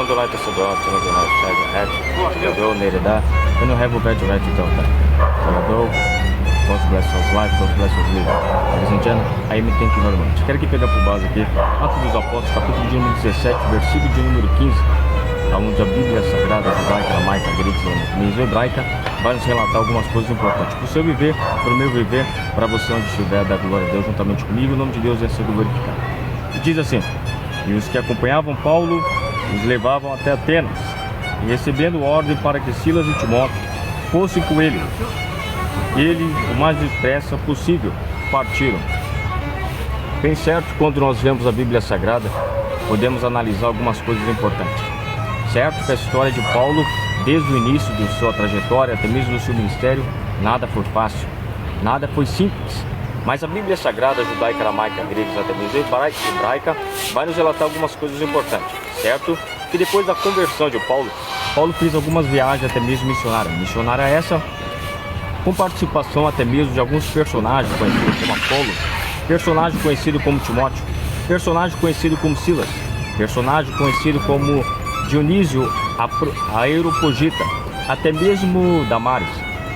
don't like the cigar, so don't like the hat. You don't need that. You don't have a bad right to tell that. So, God bless us life, God bless us live. Ladies and gentlemen, aí me tem que normalmente. Quero aqui pegar por base aqui, Atos dos Apóstolos, capítulo de número 17, versículo de número 15, onde a Bíblia Sagrada, judaica, aramaica, grega, hebraica, vai nos relatar algumas coisas importantes para o seu viver, para o meu viver, para você onde estiver, da glória a Deus juntamente comigo, o nome de Deus é ser glorificado. E diz assim: e os que acompanhavam Paulo os levavam até Atenas, e recebendo ordem para que Silas e Timóteo fossem com ele, o mais depressa possível partiram. Bem certo, quando nós vemos a Bíblia Sagrada, podemos analisar algumas coisas importantes. Certo que a história de Paulo, desde o início de sua trajetória, até mesmo do seu ministério, nada foi fácil, nada foi simples. Mas a Bíblia Sagrada, judaica, aramaica, grega, até mesmo hebraica, vai nos relatar algumas coisas importantes. Certo que depois da conversão de Paulo fez algumas viagens até mesmo missionárias. Missionária essa com participação até mesmo de alguns personagens conhecidos como Apolo, personagem conhecido como Timóteo, personagem conhecido como Silas, personagem conhecido como Dionísio, a Areopagita, até mesmo Damaris.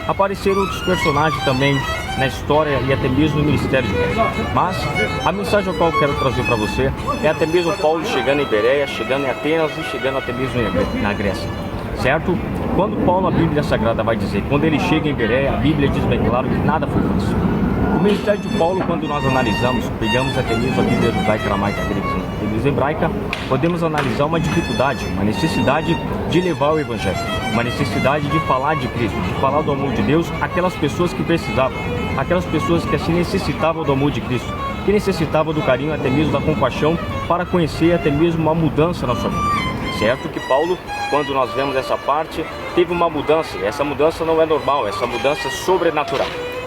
Apareceram outros personagens também na história e até mesmo no ministério de Paulo. Mas a mensagem a qual eu quero trazer para você é até mesmo Paulo chegando em Bereia, chegando em Atenas e chegando até mesmo na Grécia. Certo? Quando Paulo, a Bíblia Sagrada vai dizer, quando ele chega em Bereia, a Bíblia diz bem claro que nada foi fácil. O ministério de Paulo, quando nós analisamos, pegamos até mesmo a Bíblia judaica, aramaica, grega, hebraica, podemos analisar uma dificuldade, uma necessidade de levar o Evangelho, uma necessidade de falar de Cristo, de falar do amor de Deus àquelas pessoas que precisavam, aquelas pessoas que assim necessitavam do amor de Cristo, que necessitavam do carinho, até mesmo da compaixão, para conhecer até mesmo uma mudança na sua vida. Certo que Paulo, quando nós vemos essa parte, teve uma mudança, e essa mudança não é normal, essa mudança é sobrenatural.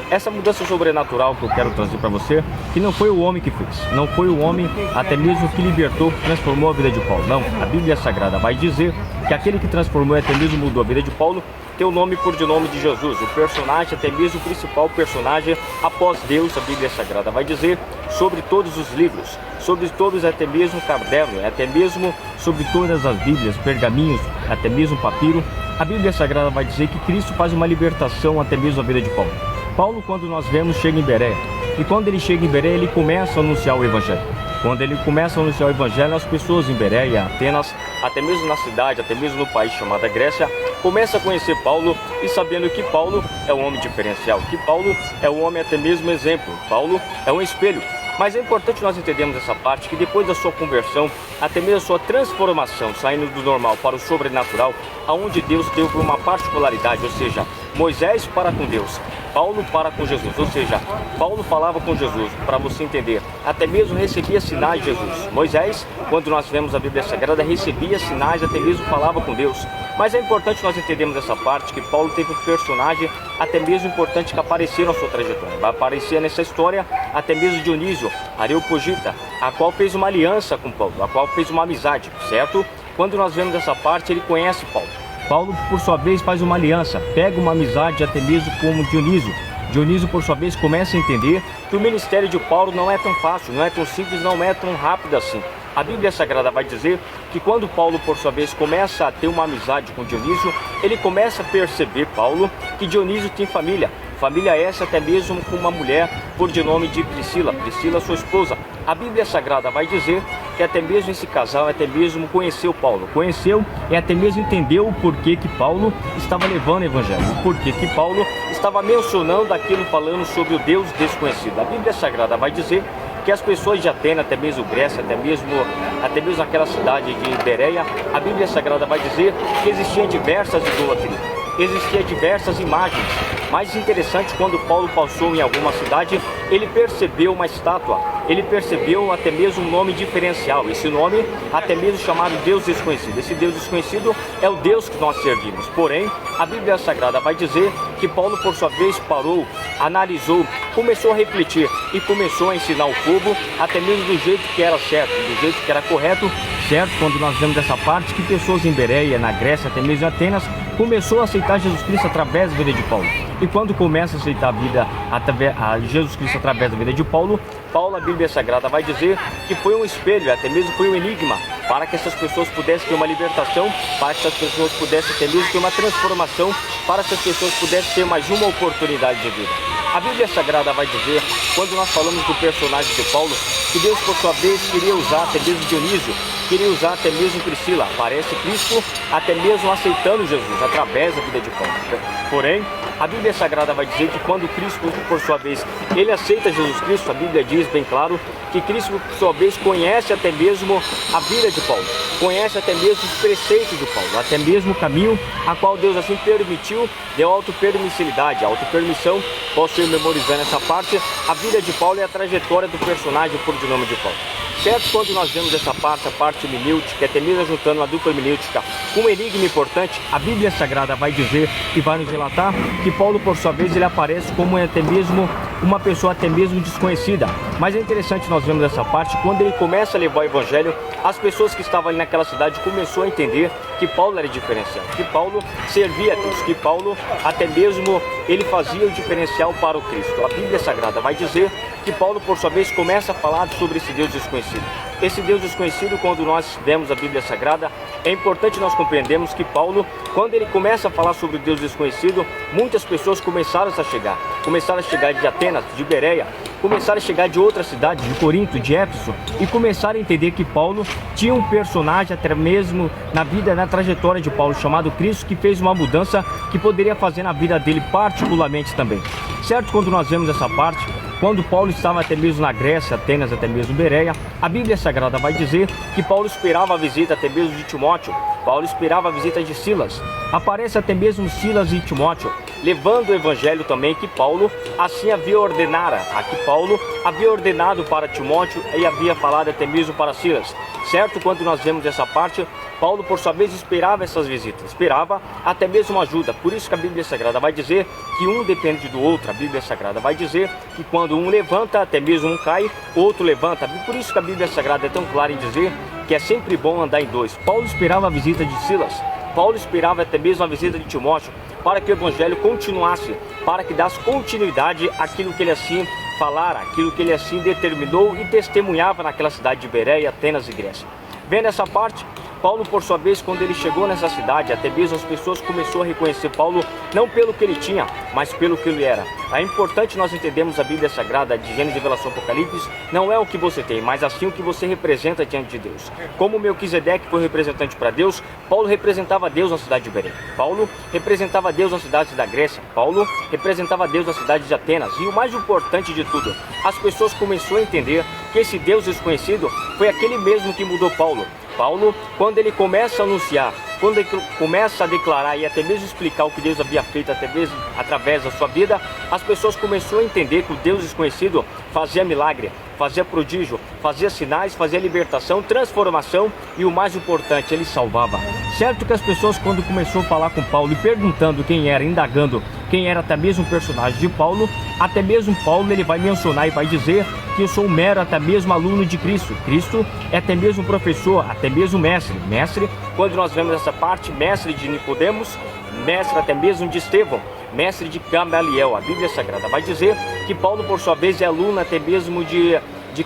Essa mudança sobrenatural que eu quero trazer para você, que não foi o homem que fez, não foi o homem até mesmo que libertou, transformou a vida de Paulo. Não, a Bíblia Sagrada vai dizer que aquele que transformou e até mesmo mudou a vida de Paulo, tem o nome por de nome de Jesus, o personagem, até mesmo o principal personagem após Deus. A Bíblia Sagrada vai dizer sobre todos os livros, sobre todos, até mesmo o caderno, até mesmo sobre todas as Bíblias, pergaminhos, até mesmo papiro. A Bíblia Sagrada vai dizer que Cristo faz uma libertação até mesmo a vida de Paulo. Paulo, quando nós vemos, chega em Bereia, e quando ele chega em Bereia, ele começa a anunciar o Evangelho. Quando ele começa a anunciar o Evangelho, as pessoas em Bereia, Atenas, até mesmo na cidade, até mesmo no país chamado Grécia, começam a conhecer Paulo e sabendo que Paulo é um homem diferencial, que Paulo é um homem até mesmo exemplo, Paulo é um espelho. Mas é importante nós entendermos essa parte, que depois da sua conversão, até mesmo a sua transformação, saindo do normal para o sobrenatural, aonde Deus teve uma particularidade, ou seja, Moisés para com Deus, Paulo para com Jesus, ou seja, Paulo falava com Jesus, para você entender, até mesmo recebia sinais de Jesus. Moisés, quando nós vemos a Bíblia Sagrada, recebia sinais, até mesmo falava com Deus. Mas é importante nós entendermos essa parte, que Paulo teve um personagem até mesmo importante que apareceu na sua trajetória. Vai aparecer nessa história até mesmo Dionísio, Areopagita, a qual fez uma aliança com Paulo, a qual fez uma amizade, certo? Quando nós vemos essa parte, ele conhece Paulo. Paulo, por sua vez, faz uma aliança, pega uma amizade até mesmo com Dionísio. Dionísio, por sua vez, começa a entender que o ministério de Paulo não é tão fácil, não é tão simples, não é tão rápido assim. A Bíblia Sagrada vai dizer que quando Paulo, por sua vez, começa a ter uma amizade com Dionísio, ele começa a perceber, Paulo, que Dionísio tem família. Família essa até mesmo com uma mulher por de nome de Priscila, sua esposa. A Bíblia Sagrada vai dizer que até mesmo esse casal, até mesmo conheceu Paulo. Conheceu e até mesmo entendeu o porquê que Paulo estava levando o Evangelho. O porquê que Paulo estava mencionando aquilo, falando sobre o Deus desconhecido. A Bíblia Sagrada vai dizer que as pessoas de Atenas, até mesmo Grécia, até mesmo aquela cidade de Bereia, a Bíblia Sagrada vai dizer que existiam diversas idolatrias, existiam diversas imagens. Mais interessante, quando Paulo passou em alguma cidade, ele percebeu uma estátua, ele percebeu até mesmo um nome diferencial, esse nome até mesmo chamado Deus Desconhecido. Esse Deus Desconhecido é o Deus que nós servimos. Porém, a Bíblia Sagrada vai dizer que Paulo, por sua vez, parou, analisou, começou a refletir e começou a ensinar o povo, até mesmo do jeito que era certo, do jeito que era correto, certo? Quando nós vemos essa parte, que pessoas em Bereia, na Grécia, até mesmo em Atenas, começou a aceitar Jesus Cristo através da vida de Paulo. E quando começa a aceitar a Jesus Cristo através da vida de Paulo, Paulo, a Bíblia Sagrada vai dizer que foi um espelho, até mesmo foi um enigma, para que essas pessoas pudessem ter uma libertação, para que essas pessoas pudessem até mesmo ter uma transformação, para que essas pessoas pudessem ter mais uma oportunidade de vida. A Bíblia Sagrada vai dizer, quando nós falamos do personagem de Paulo, que Deus, por sua vez, queria usar até mesmo Dionísio, queria usar até mesmo Priscila. Parece Cristo até mesmo aceitando Jesus através da vida de Paulo. Porém, a Bíblia Sagrada vai dizer que quando Cristo, por sua vez, ele aceita Jesus Cristo, a Bíblia diz bem claro que Cristo, por sua vez, conhece até mesmo a vida de Paulo, conhece até mesmo os preceitos de Paulo, até mesmo o caminho a qual Deus assim permitiu, deu autopermissibilidade, autopermissão. Posso ir memorizando essa parte. A vida de Paulo é a trajetória do personagem por de nome de Paulo. Certo? Quando nós vemos essa parte, a parte hermenêutica, até mesmo juntando uma dupla hermenêutica com um enigma importante, a Bíblia Sagrada vai dizer e vai nos relatar que Paulo, por sua vez, ele aparece como até mesmo uma pessoa até mesmo desconhecida. Mas é interessante nós vemos essa parte, quando ele começa a levar o evangelho, as pessoas que estavam ali naquela cidade começou a entender que Paulo era diferencial, que Paulo servia a Deus, que Paulo até mesmo ele fazia o diferencial para o Cristo. A Bíblia Sagrada vai dizer que Paulo, por sua vez, começa a falar sobre esse Deus desconhecido. Esse Deus desconhecido, quando nós vemos a Bíblia Sagrada, é importante nós compreendermos que Paulo, quando ele começa a falar sobre o Deus desconhecido, muitas pessoas começaram a chegar de Atenas, de Bereia, começaram a chegar de outras cidades, de Corinto, de Éfeso, e começaram a entender que Paulo tinha um personagem até mesmo na vida, na trajetória de Paulo, chamado Cristo, que fez uma mudança que poderia fazer na vida dele particularmente também. Certo? Quando nós vemos essa parte, quando Paulo estava até mesmo na Grécia, Atenas, até mesmo Bereia, a Bíblia Sagrada vai dizer que Paulo esperava a visita até mesmo de Timóteo, Paulo esperava a visita de Silas. Aparece até mesmo Silas e Timóteo, levando o evangelho também que Paulo assim havia ordenado, aqui Paulo havia ordenado para Timóteo e havia falado até mesmo para Silas. Certo? Quando nós vemos essa parte, Paulo, por sua vez, esperava essas visitas, esperava até mesmo ajuda. Por isso que a Bíblia Sagrada vai dizer que um depende do outro. A Bíblia Sagrada vai dizer que quando um levanta, até mesmo um cai, o outro levanta. Por isso que a Bíblia Sagrada é tão clara em dizer que é sempre bom andar em dois. Paulo esperava a visita de Silas, Paulo esperava até mesmo a visita de Timóteo, para que o evangelho continuasse, para que desse continuidade àquilo que ele assim falara, aquilo que ele assim determinou e testemunhava naquela cidade de Bereia, Atenas e Grécia. Vendo essa parte, Paulo, por sua vez, quando ele chegou nessa cidade, até mesmo as pessoas começaram a reconhecer Paulo não pelo que ele tinha, mas pelo que ele era. É importante nós entendermos a Bíblia Sagrada de Gênesis, Revelação, Apocalipse, não é o que você tem, mas assim o que você representa diante de Deus. Como Melquisedeque foi representante para Deus, Paulo representava Deus na cidade de Bereia. Paulo representava Deus na cidade da Grécia. Paulo representava Deus na cidade de Atenas. E o mais importante de tudo, as pessoas começaram a entender que esse Deus desconhecido foi aquele mesmo que mudou Paulo. Paulo, quando ele começa a anunciar, quando ele começa a declarar e até mesmo explicar o que Deus havia feito até mesmo através da sua vida, as pessoas começaram a entender que o Deus desconhecido fazia milagre, fazia prodígio, fazia sinais, fazia libertação, transformação e o mais importante, ele salvava. Certo que as pessoas, quando começou a falar com Paulo e perguntando quem era, indagando quem era até mesmo o personagem de Paulo, até mesmo Paulo ele vai mencionar e vai dizer que eu sou um mero até mesmo aluno de Cristo. Cristo é até mesmo professor, até mesmo mestre. Mestre, quando nós vemos essa parte, mestre de Nicodemos, mestre até mesmo de Estevão, mestre de Gamaliel. A Bíblia Sagrada vai dizer que Paulo, por sua vez, é aluno até mesmo de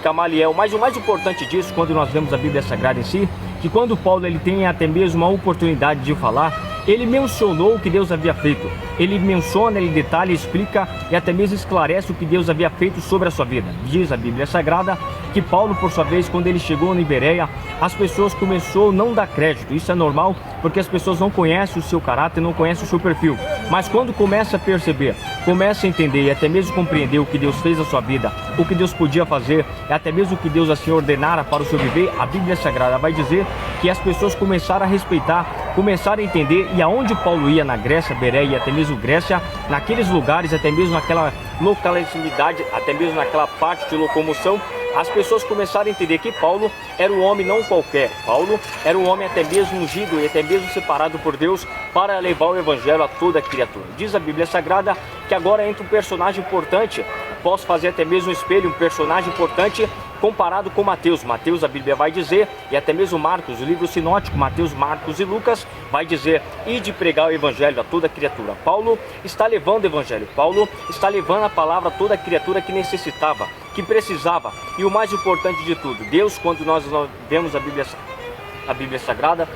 Gamaliel. Mas o mais importante disso, quando nós vemos a Bíblia Sagrada em si, que quando Paulo ele tem até mesmo a oportunidade de falar, ele mencionou o que Deus havia feito. Ele menciona, ele detalha, explica e até mesmo esclarece o que Deus havia feito sobre a sua vida. Diz a Bíblia Sagrada que Paulo, por sua vez, quando ele chegou em Bereia, as pessoas começaram a não dar crédito. Isso é normal, porque as pessoas não conhecem o seu caráter, não conhecem o seu perfil. Mas quando começa a perceber, começa a entender e até mesmo compreender o que Deus fez na sua vida, o que Deus podia fazer, e até mesmo o que Deus assim ordenara para o seu viver, a Bíblia Sagrada vai dizer que as pessoas começaram a respeitar, começaram a entender, e aonde Paulo ia, na Grécia, Bereia e até mesmo Grécia, naqueles lugares, até mesmo naquela localidade, até mesmo naquela parte de locomoção, as pessoas começaram a entender que Paulo era um homem não qualquer. Paulo era um homem até mesmo ungido e até mesmo separado por Deus para levar o evangelho a toda criatura. Diz a Bíblia Sagrada que agora entra um personagem importante. Posso fazer até mesmo um espelho, um personagem importante comparado com Mateus. Mateus, a Bíblia vai dizer, e até mesmo Marcos, o livro sinótico, Mateus, Marcos e Lucas, vai dizer, ide pregar o evangelho a toda criatura. Paulo está levando o evangelho, Paulo está levando a palavra a toda criatura que necessitava, que precisava. E o mais importante de tudo, Deus, quando nós vemos a Bíblia Sagrada,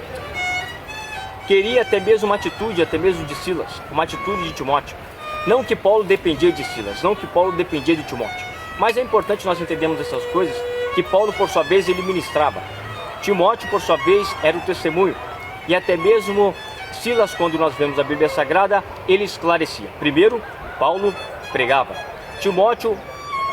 queria até mesmo uma atitude, até mesmo de Silas, uma atitude de Timóteo. Não que Paulo dependia de Silas, não que Paulo dependia de Timóteo. Mas é importante nós entendermos essas coisas, que Paulo, por sua vez, ele ministrava. Timóteo, por sua vez, era o testemunho. E até mesmo Silas, quando nós vemos a Bíblia Sagrada, ele esclarecia. Primeiro, Paulo pregava. Timóteo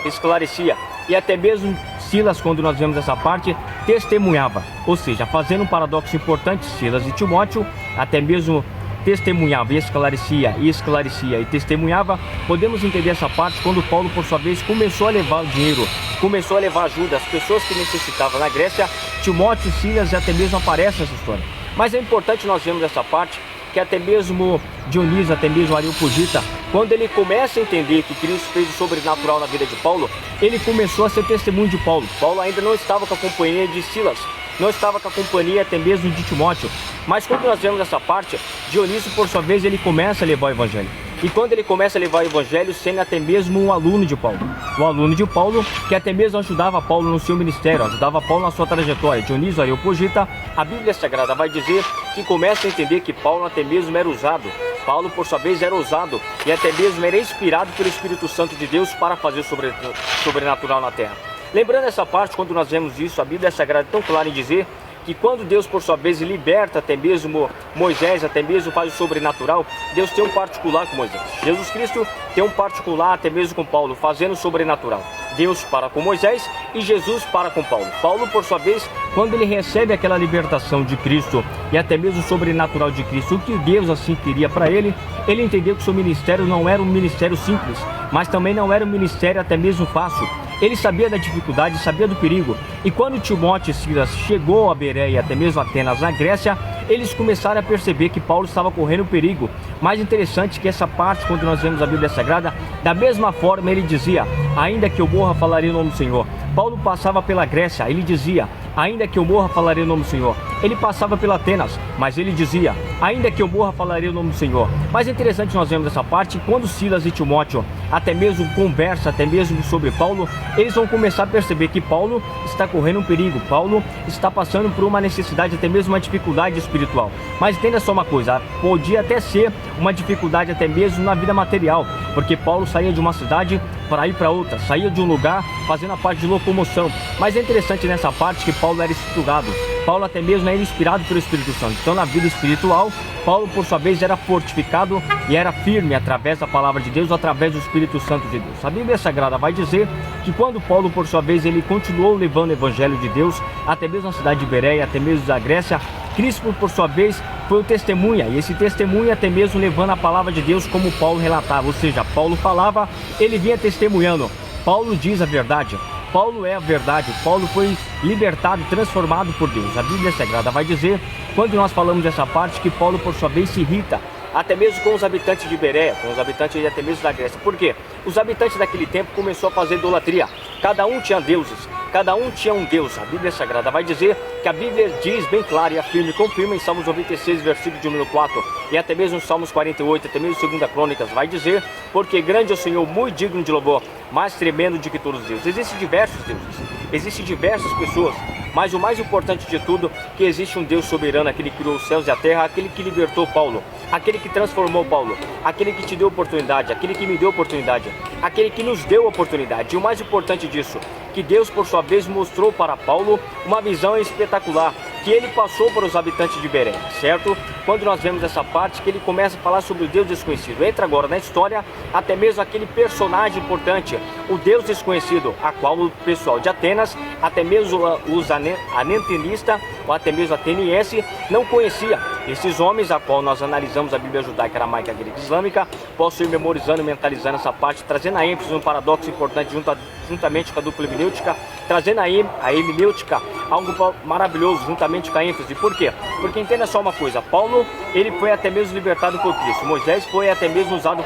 esclarecia. E até mesmo Silas, quando nós vemos essa parte, testemunhava. Ou seja, fazendo um paradoxo importante, Silas e Timóteo, até mesmo testemunhava e esclarecia e testemunhava. Podemos entender essa parte quando Paulo, por sua vez, começou a levar o dinheiro, começou a levar ajuda às pessoas que necessitavam na Grécia. Timóteo, Silas e até mesmo aparece essa história. Mas é importante nós vermos essa parte, que até mesmo Dionísio, até mesmo Areopagita, quando ele começa a entender que Cristo fez o sobrenatural na vida de Paulo, ele começou a ser testemunho de Paulo. Paulo ainda não estava com a companhia de Silas, não estava com a companhia até mesmo de Timóteo. Mas quando nós vemos essa parte, Dionísio, por sua vez, ele começa a levar o evangelho. E quando ele começa a levar o evangelho, sendo até mesmo um aluno de Paulo. Um aluno de Paulo que até mesmo ajudava Paulo no seu ministério, ajudava Paulo na sua trajetória. Dionísio, Areopagita, a Bíblia Sagrada vai dizer que começa a entender que Paulo até mesmo era usado. Paulo, por sua vez, era usado e até mesmo era inspirado pelo Espírito Santo de Deus para fazer sobrenatural na terra. Lembrando essa parte, quando nós vemos isso, a Bíblia Sagrada é tão clara em dizer que quando Deus, por sua vez, liberta até mesmo Moisés, até mesmo faz o sobrenatural, Deus tem um particular com Moisés. Jesus Cristo tem um particular até mesmo com Paulo, fazendo o sobrenatural. Deus para com Moisés e Jesus para com Paulo. Paulo, por sua vez, quando ele recebe aquela libertação de Cristo e até mesmo o sobrenatural de Cristo, o que Deus assim queria para ele, ele entendeu que o seu ministério não era um ministério simples, mas também não era um ministério até mesmo fácil. Ele sabia da dificuldade, sabia do perigo. E quando Timóteo e Silas chegou a Bereia e até mesmo Atenas na Grécia, eles começaram a perceber que Paulo estava correndo perigo. Mais interessante que essa parte, quando nós vemos a Bíblia Sagrada, da mesma forma ele dizia, ainda que eu morra, falarei o nome do Senhor. Paulo passava pela Grécia, ele dizia, ainda que eu morra, falarei o nome do Senhor. Ele passava pela Atenas, mas ele dizia, ainda que eu morra, falarei o nome do Senhor. Mas é interessante nós vemos essa parte, quando Silas e Timóteo até mesmo conversa, até mesmo sobre Paulo, eles vão começar a perceber que Paulo está correndo um perigo, Paulo está passando por uma necessidade, até mesmo uma dificuldade espiritual. Mas entenda só uma coisa, podia até ser uma dificuldade até mesmo na vida material, porque Paulo saía de uma cidade para ir para outra, saía de um lugar fazendo a parte de locomoção. Mas é interessante nessa parte que Paulo era estudado, Paulo até mesmo era inspirado pelo Espírito Santo. Então na vida espiritual, Paulo por sua vez era fortificado e era firme através da palavra de Deus, através do Espírito Santo de Deus. A Bíblia Sagrada vai dizer que quando Paulo por sua vez ele continuou levando o Evangelho de Deus, até mesmo na cidade de Bereia, até mesmo da Grécia, Cristo por sua vez foi o testemunha, e esse testemunha até mesmo levando a palavra de Deus como Paulo relatava, ou seja, Paulo falava, ele vinha testemunhando. Paulo diz a verdade, Paulo é a verdade, Paulo foi libertado, transformado por Deus. A Bíblia Sagrada vai dizer, quando nós falamos dessa parte, que Paulo por sua vez se irrita, até mesmo com os habitantes de Bereia, com os habitantes até mesmo da Grécia. Por quê? Os habitantes daquele tempo começaram a fazer idolatria, cada um tinha deuses, cada um tinha um Deus. A Bíblia Sagrada vai dizer que a Bíblia diz bem claro e afirma e confirma em Salmos 96, versículo de número 4, e até mesmo em Salmos 48, até mesmo 2 Crônicas, vai dizer, porque grande é o Senhor, muito digno de louvor, mais tremendo do que todos os deuses. Existem diversos deuses, existem diversas pessoas, mas o mais importante de tudo, que existe um Deus soberano, aquele que criou os céus e a terra, aquele que libertou Paulo, aquele que transformou Paulo, aquele que te deu oportunidade, aquele que me deu oportunidade, aquele que nos deu oportunidade. E o mais importante disso, que Deus por sua vez mostrou para Paulo uma visão espetacular, que ele passou para os habitantes de Bereia, certo? Quando nós vemos essa parte, que ele começa a falar sobre o Deus desconhecido. Entra agora na história, até mesmo aquele personagem importante, o Deus desconhecido, a qual o pessoal de Atenas, até mesmo os anantenistas, ou até mesmo ateniense, não conhecia. Esses homens, a qual nós analisamos a Bíblia judaica, aramaica, grega e islâmica, posso ir memorizando e mentalizando essa parte, trazendo a ênfase, um paradoxo importante juntamente com a dupla hermenêutica, trazendo a hermenêutica, algo maravilhoso, juntamente com a ênfase. Por quê? Porque entenda só uma coisa, Paulo, ele foi até mesmo libertado por Cristo, Moisés foi até mesmo usado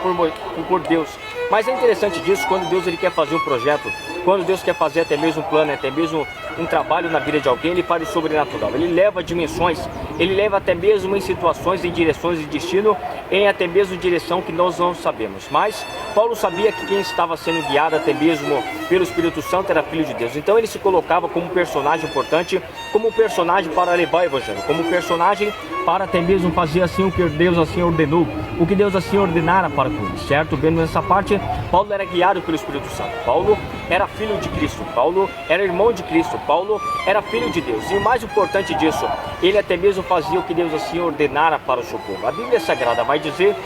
por Deus, Mas é interessante disso, quando Deus ele quer fazer um projeto, quando Deus quer fazer até mesmo um plano, até mesmo um trabalho na vida de alguém, ele faz o sobrenatural. Ele leva dimensões, ele leva até mesmo em situações, em direções de destino, em até mesmo direção que nós não sabemos. Mas Paulo sabia que quem estava sendo guiado até mesmo pelo Espírito Santo era Filho de Deus. Então ele se colocava como um personagem importante, como um personagem para levar o Evangelho, como um personagem para até mesmo fazer assim o que Deus assim ordenou, o que Deus assim ordenara para todos, certo? Vendo nessa parte, Paulo era guiado pelo Espírito Santo. Paulo era filho de Cristo, Paulo era irmão de Cristo, Paulo era filho de Deus. E o mais importante disso, ele até mesmo fazia o que Deus assim ordenara para o seu povo. A Bíblia Sagrada vai dizer,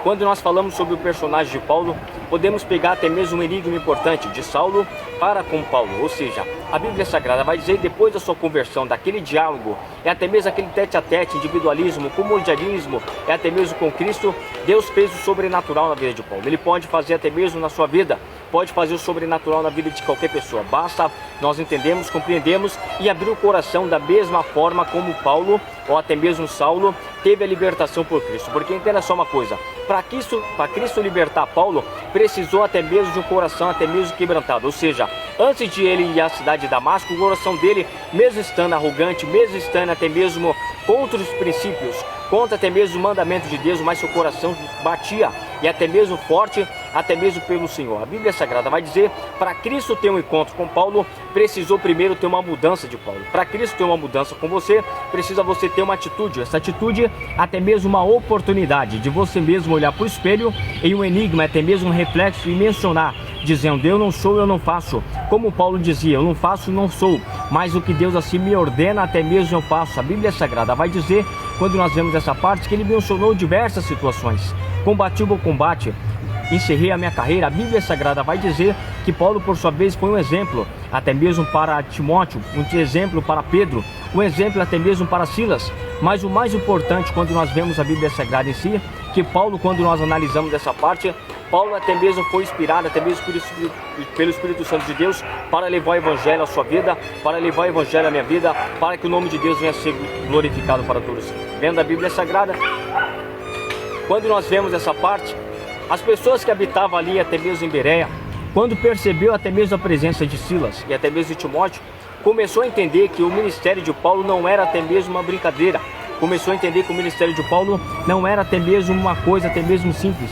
quando nós falamos sobre o personagem de Paulo, podemos pegar até mesmo um enigma importante de Saulo para com Paulo. Ou seja, a Bíblia Sagrada vai dizer, depois da sua conversão, daquele diálogo, é até mesmo aquele tete-a-tete, individualismo, comodismo, é até mesmo com Cristo, Deus fez o sobrenatural na vida de Paulo. Ele pode fazer até mesmo na sua vida, pode fazer o sobrenatural na vida de qualquer pessoa. Basta nós entendemos, compreendemos e abrir o coração da mesma forma como Paulo, ou até mesmo Saulo, teve a libertação por Cristo. Porque entenda só uma coisa, para Cristo libertar Paulo, precisou até mesmo de um coração até mesmo quebrantado. Ou seja, antes de ele ir à cidade de Damasco, o coração dele, mesmo estando arrogante, mesmo estando até mesmo contra os princípios, contra até mesmo o mandamento de Deus, mas seu coração batia e até mesmo forte, até mesmo pelo Senhor. A Bíblia Sagrada vai dizer, para Cristo ter um encontro com Paulo, precisou primeiro ter uma mudança de Paulo. Para Cristo ter uma mudança com você, precisa você ter uma atitude. Essa atitude, até mesmo uma oportunidade de você mesmo olhar para o espelho em um enigma, até mesmo um reflexo e mencionar, dizendo, eu não sou, eu não faço. Como Paulo dizia, eu não faço, não sou, mas o que Deus assim me ordena, até mesmo eu faço. A Bíblia Sagrada vai dizer, quando nós vemos essa parte, que ele mencionou diversas situações. Combati o bom combate, encerrei a minha carreira. A Bíblia Sagrada vai dizer que Paulo, por sua vez, foi um exemplo, até mesmo para Timóteo, um exemplo para Pedro, um exemplo até mesmo para Silas. Mas o mais importante, quando nós vemos a Bíblia Sagrada em si, que Paulo, quando nós analisamos essa parte, Paulo até mesmo foi inspirado, até mesmo pelo Espírito Santo de Deus, para levar o Evangelho à sua vida, para levar o Evangelho à minha vida, para que o nome de Deus venha a ser glorificado para todos. Vendo a Bíblia Sagrada, quando nós vemos essa parte, as pessoas que habitavam ali, até mesmo em Bereia, quando percebeu até mesmo a presença de Silas e até mesmo de Timóteo, começou a entender que o ministério de Paulo não era até mesmo uma brincadeira. Começou a entender que o ministério de Paulo não era até mesmo uma coisa até mesmo simples.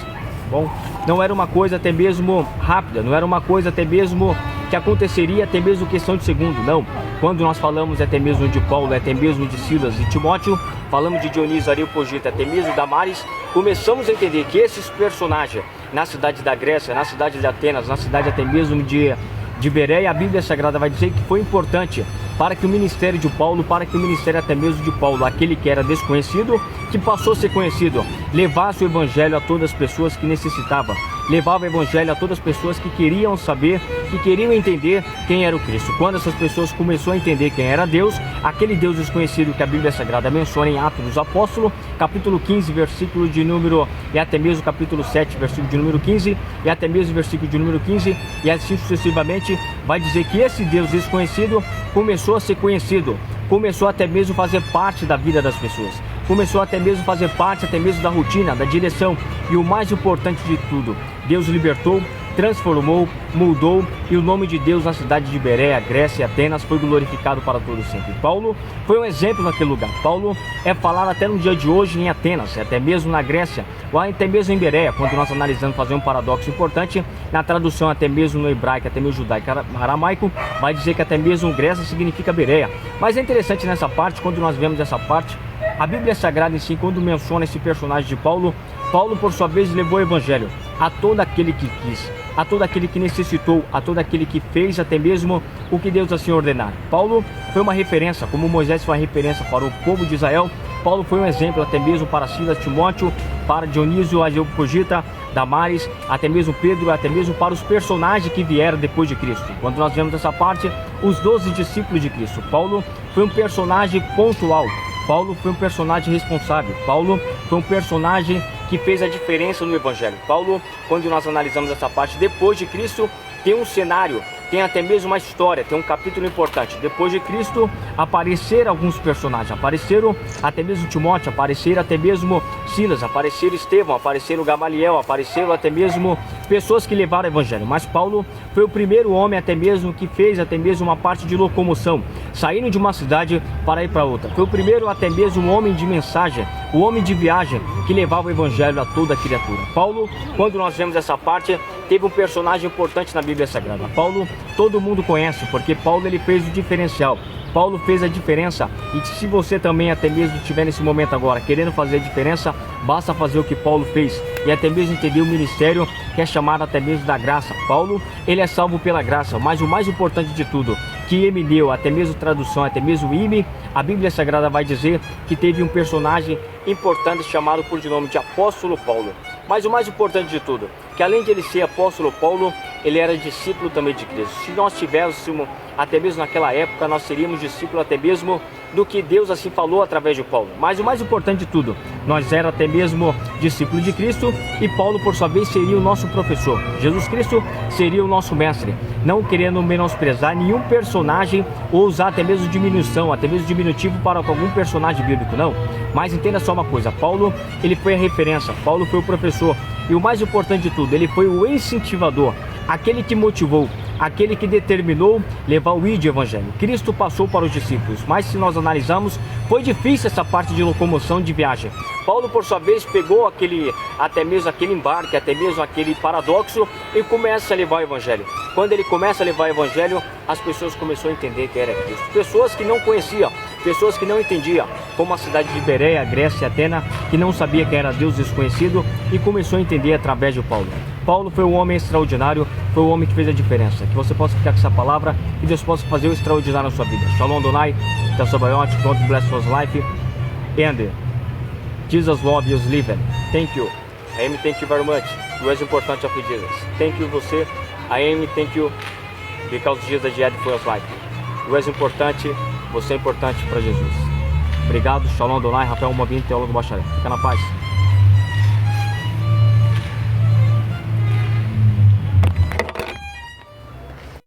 Bom, não era uma coisa até mesmo rápida, não era uma coisa até mesmo que aconteceria até mesmo questão de segundo, não. Quando nós falamos até mesmo de Paulo, até mesmo de Silas e Timóteo, falamos de Dionísio, Areopagita, até mesmo Damares, começamos a entender que esses personagens na cidade da Grécia, na cidade de Atenas, na cidade até mesmo de Bereia, a Bíblia Sagrada vai dizer que foi importante para que o ministério de Paulo, para que o ministério até mesmo de Paulo, aquele que era desconhecido, que passou a ser conhecido, levasse o Evangelho a todas as pessoas que necessitavam, levava o Evangelho a todas as pessoas que queriam saber, que queriam entender quem era o Cristo. Quando essas pessoas começaram a entender quem era Deus, aquele Deus desconhecido que a Bíblia Sagrada menciona em Atos dos Apóstolos, capítulo 15, versículo de número, e até mesmo capítulo 7, versículo de número 15, e até mesmo versículo de número 15, e assim sucessivamente, vai dizer que esse Deus desconhecido começou a ser conhecido, começou até mesmo a fazer parte da vida das pessoas, começou até mesmo a fazer parte até mesmo da rotina, da direção, e o mais importante de tudo, Deus libertou, transformou, mudou, e o nome de Deus na cidade de Bereia, Grécia e Atenas foi glorificado para todo sempre. Paulo foi um exemplo naquele lugar. Paulo é falado até no dia de hoje em Atenas, até mesmo na Grécia, ou até mesmo em Bereia, quando nós analisamos, fazer um paradoxo importante, na tradução até mesmo no hebraico, até mesmo judaico, aramaico, vai dizer que até mesmo Grécia significa Bereia. Mas é interessante nessa parte, quando nós vemos essa parte, a Bíblia Sagrada em si, quando menciona esse personagem de Paulo, Paulo por sua vez levou o Evangelho a todo aquele que quis, a todo aquele que necessitou, a todo aquele que fez até mesmo o que Deus assim ordenar. Paulo foi uma referência, como Moisés foi uma referência para o povo de Israel, Paulo foi um exemplo até mesmo para Silas, Timóteo, para Dionísio, Areopagita, Damares, até mesmo Pedro, até mesmo para os personagens que vieram depois de Cristo. Quando nós vemos essa parte, os 12 discípulos de Cristo, Paulo foi um personagem pontual, Paulo foi um personagem responsável, Paulo foi um personagem que fez a diferença no Evangelho. Paulo, quando nós analisamos essa parte, depois de Cristo, tem um cenário tem até mesmo uma história, tem um capítulo importante. Depois de Cristo, apareceram alguns personagens, apareceram até mesmo Timóteo, apareceram até mesmo Silas, apareceram Estevão, apareceram Gamaliel, apareceram até mesmo pessoas que levaram o evangelho. Mas Paulo foi o primeiro homem até mesmo que fez até mesmo uma parte de locomoção, saindo de uma cidade para ir para outra. Foi o primeiro até mesmo homem de mensagem, o homem de viagem que levava o evangelho a toda criatura. Paulo, quando nós vemos essa parte, teve um personagem importante na Bíblia Sagrada. Paulo, todo mundo conhece, porque Paulo ele fez o diferencial. Paulo fez a diferença, e se você também até mesmo estiver nesse momento agora querendo fazer a diferença, basta fazer o que Paulo fez e até mesmo entender o ministério que é chamado até mesmo da graça. Paulo, ele é salvo pela graça, mas o mais importante de tudo, que ele deu, até mesmo tradução, até mesmo IME, a Bíblia Sagrada vai dizer que teve um personagem importante chamado por de nome de Apóstolo Paulo. Mas o mais importante de tudo, que além de ele ser Apóstolo Paulo, ele era discípulo também de Cristo. Se nós tivéssemos, até mesmo naquela época, nós seríamos discípulos até mesmo do que Deus assim falou através de Paulo. Mas o mais importante de tudo, nós éramos até mesmo discípulos de Cristo, e Paulo por sua vez seria o nosso professor. Jesus Cristo seria o nosso mestre, não querendo menosprezar nenhum personagem ou usar até mesmo diminuição, até mesmo diminutivo para algum personagem bíblico, não. Mas entenda só uma coisa, Paulo, ele foi a referência, Paulo foi o professor, e o mais importante de tudo, ele foi o incentivador, aquele que motivou, aquele que determinou levar o ID evangelho. Cristo passou para os discípulos, mas se nós analisarmos, foi difícil essa parte de locomoção, de viagem. Paulo, por sua vez, pegou até mesmo aquele embarque, até mesmo aquele paradoxo, e começa a levar o evangelho. Quando ele começa a levar o evangelho, as pessoas começaram a entender que era Cristo. Pessoas que não conheciam, pessoas que não entendiam, como a cidade de Bereia, Grécia e Atena, que não sabia que era Deus desconhecido, e começou a entender através de Paulo. Paulo foi um homem extraordinário, foi o homem que fez a diferença. Que você possa ficar com essa palavra e Deus possa fazer o extraordinário na sua vida. Shalom Adonai, God bless your life, and Jesus love you living. Thank you. I am thank you very much. You are important of Jesus. Thank you você. I am thank you because Jesus died for your life. You are importante, você é importante para Jesus. Obrigado, Shalom Adonai, Rafael Mobin, teólogo bacharel. Fica na paz.